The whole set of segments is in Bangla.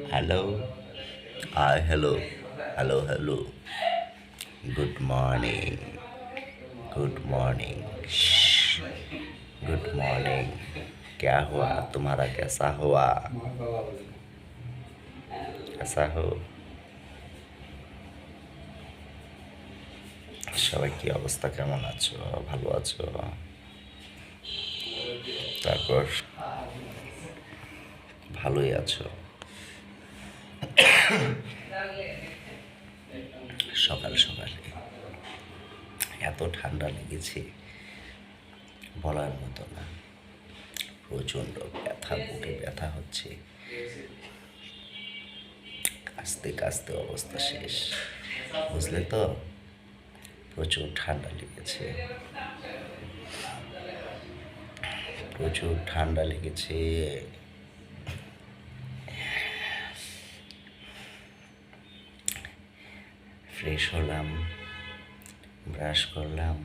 Hello. Hello. Hello, hello. Good morning. Good morning. Shh. Good morning. क्या हुआ तुम्हारा कैसा हुआ कैसा हो সবাই কি অবস্থা কেমন আছো ভালো আছো তারপর ভালোই আছো সকাল সকালে এত ঠান্ডা লেগেছে বলার মতো না প্রচণ্ড ব্যথা বুকে ব্যথা হচ্ছে কাশতে কাশতে অবস্থা শেষ বুঝলে তো প্রচুর ঠান্ডা লেগেছে প্রচুর ঠান্ডা লেগেছে ফ্রেশ হলাম ব্রাশ করলাম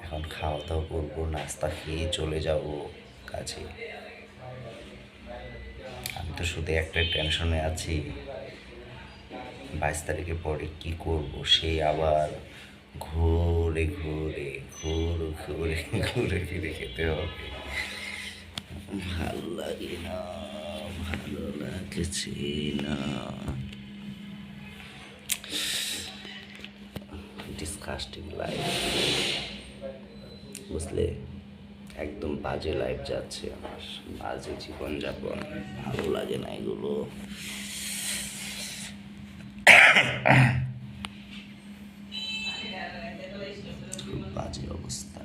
এখন খাওয়া দাওয়া করবো নাস্তা খেয়ে চলে যাব কাজে আমি তো শুধু একটাই টেনশনে আছি 22 তারিখের পরে কি করব সেই আবার ঘুরে ঘুরে ঘুরে ঘুরে ঘুরে ফিরে খেতে হবে ভালো লাগে না ভালো লাগছে না ডিসকাস্টিং লাইফ বুঝলে একদম বাজে লাইফ যাচ্ছে আমার বাজে জীবনযাপন ভালো লাগে না এগুলো খুব বাজে অবস্থা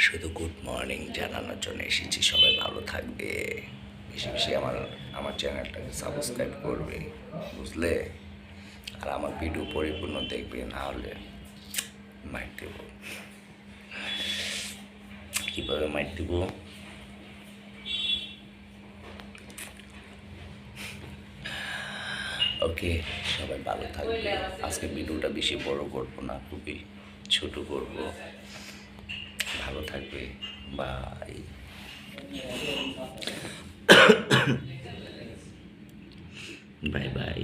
শুধু গুড মর্নিং জানানোর জন্য এসেছি সবাই ভালো থাকবে বেশি বেশি আমার চ্যানেলটাকে সাবস্ক্রাইব করবে বুঝলে আর আমার ভিডিও পরিপূর্ণ দেখবে না হলে মাইট দেব কীভাবে মাইট দেব ওকে সবাই ভালো থাকবে আজকে ভিডিওটা বেশি বড় করবো না খুবই ছোট করব ভালো থাকবে বাই বাই বাই